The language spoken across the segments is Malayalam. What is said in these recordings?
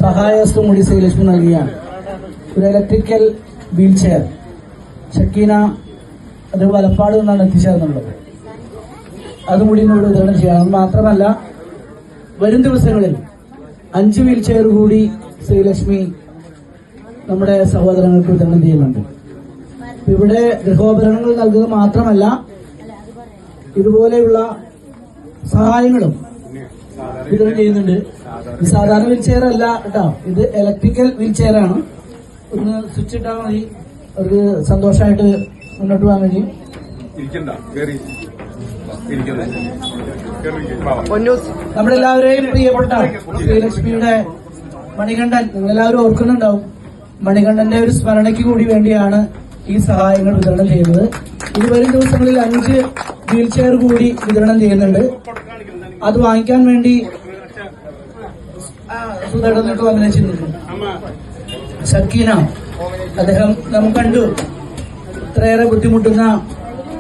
സഹായഹസ്തം കൂടി ശ്രീലക്ഷ്മി നൽകിയാണ്. ഒരു ഇലക്ട്രിക്കൽ വീൽ ചെയർ ഷക്കീന അത് വലപ്പാട് നിന്നാണ് എത്തിച്ചേർന്നുള്ളത്. അതും കൂടി ഇന്നോട് വിതരണം ചെയ്യണം. മാത്രമല്ല വരും ദിവസങ്ങളിൽ 5 വീൽ ചെയർ കൂടി ശ്രീലക്ഷ്മി നമ്മുടെ സഹോദരങ്ങൾക്ക് വിതരണം ചെയ്യുന്നുണ്ട്. ഇവിടെ ഗൃഹോപകരണങ്ങൾ നൽകുക മാത്രമല്ല ഇതുപോലെയുള്ള സഹായങ്ങളും വിതരണം ചെയ്യുന്നുണ്ട്. ഇത് സാധാരണ വീൽ ചെയർ അല്ല കേട്ടോ, ഇത് ഇലക്ട്രിക്കൽ വീൽ ചെയർ ആണ്. ഒന്ന് സ്വിച്ച് ഇട്ടാൽ മതി, അവർക്ക് സന്തോഷമായിട്ട് മുന്നോട്ട് പോകാൻ വേണ്ടി. നമ്മുടെ എല്ലാവരെയും പ്രിയപ്പെട്ട ശ്രീലക്ഷ്മിയുടെ മണികണ്ഠൻ, നിങ്ങളെല്ലാവരും ഓർക്കുന്നുണ്ടാവും, മണികണ്ഠന്റെ ഒരു സ്മരണയ്ക്ക് കൂടി വേണ്ടിയാണ് ഈ സഹായങ്ങൾ വിതരണം ചെയ്യുന്നത്. ഇത് വരും ദിവസങ്ങളിൽ 5 വീൽ ചെയർ കൂടി വിതരണം ചെയ്യുന്നുണ്ട്. അത് വാങ്ങിക്കാൻ വേണ്ടി സുധേടന്നിട്ട് അഭിനയിച്ചിട്ടുണ്ട്. ഷക്കീന അദ്ദേഹം നമുക്ക് കണ്ടു, ഇത്രയേറെ ബുദ്ധിമുട്ടുന്ന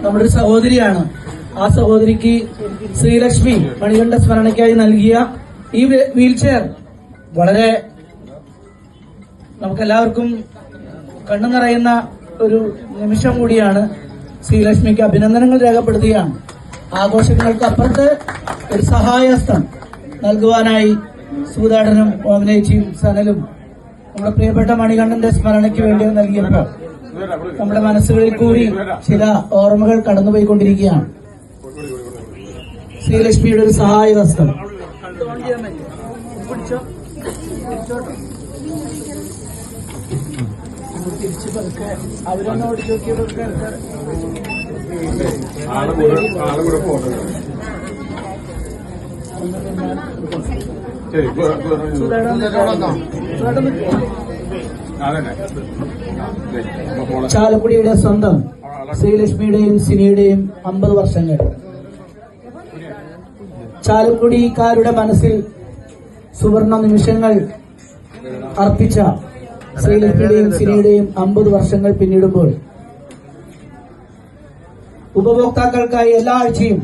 നമ്മുടെ ഒരു സഹോദരിയാണ്. ആ സഹോദരിക്ക് ശ്രീലക്ഷ്മി മണികണ്ഠ സ്മരണയ്ക്കായി നൽകിയ ഈ വീൽ ചെയർ വളരെ നമുക്കെല്ലാവർക്കും കണ്ണു നിറയുന്ന ഒരു നിമിഷം കൂടിയാണ്. ശ്രീലക്ഷ്മിക്ക് അഭിനന്ദനങ്ങൾ രേഖപ്പെടുത്തുകയാണ്. ആഘോഷങ്ങൾക്ക് അപ്പുറത്ത് ഒരു സഹായഹസ്തം നൽകുവാനായി സൂതാടനും ഓമനേച്ചിയും സനലും നമ്മുടെ പ്രിയപ്പെട്ട മണികണ്ഠന്റെ സ്മരണയ്ക്ക് വേണ്ടി നൽകിയപ്പോൾ നമ്മുടെ മനസ്സുകളിൽ കൂടി ചില ഓർമ്മകൾ കടന്നുപോയിക്കൊണ്ടിരിക്കുകയാണ്. ശ്രീലക്ഷ്മിയുടെ ഒരു സഹായഹസ്തം. അവരൊന്ന് ഓടിച്ചു നോക്കിയവർക്ക് ചാലക്കുടിയുടെ സ്വന്തം ശ്രീലക്ഷ്മിയുടെയും സിനിയുടെയും 50 വർഷങ്ങൾ. ചാലക്കുടിക്കാരുടെ മനസ്സിൽ സുവർണ നിമിഷങ്ങൾ അർപ്പിച്ച ശ്രീലക്ഷ്മിയുടെയും സിനിയുടെയും 50 വർഷങ്ങൾ പിന്നിടുമ്പോൾ ഉപഭോക്താക്കൾക്കായി എല്ലാ ആഴ്ചയും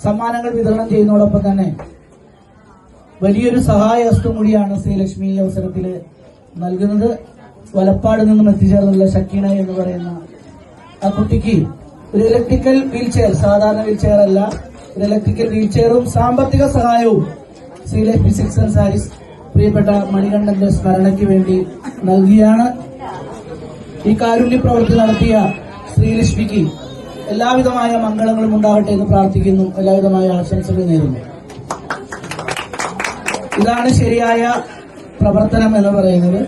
സമ്മാനങ്ങൾ വിതരണം ചെയ്യുന്നതോടൊപ്പം തന്നെ വലിയൊരു സഹായഹസ്തം കൂടിയാണ് ശ്രീലക്ഷ്മി ഈ അവസരത്തിൽ നൽകുന്നത്. വലപ്പാട് നിന്നും എത്തിച്ചേർന്നുള്ള ഷക്കീന എന്ന് പറയുന്ന ആ കുട്ടിക്ക് ഒരു ഇലക്ട്രിക്കൽ വീൽ ചെയർ, സാധാരണ വീൽ ചെയർ അല്ല, ഒരു ഇലക്ട്രിക്കൽ വീൽ ചെയറും സാമ്പത്തിക സഹായവും ശ്രീലക്ഷ്മി സിൽക്സ് ആൻഡ് സാരീസ് പ്രിയപ്പെട്ട മണികണ്ഠന്റെ സ്മരണയ്ക്ക് വേണ്ടി നൽകിയാണ്. ഈ കാരുണ്യ പ്രവൃത്തി നടത്തിയ ശ്രീലക്ഷ്മിക്ക് എല്ലാവിധമായ മംഗളങ്ങളും ഉണ്ടാകട്ടെ എന്ന് പ്രാർത്ഥിക്കുന്നു. എല്ലാവിധമായ ആശംസകൾ നേരുന്നു. ഇതാണ് ശരിയായ പ്രവർത്തനം എന്ന് പറയുന്നത്.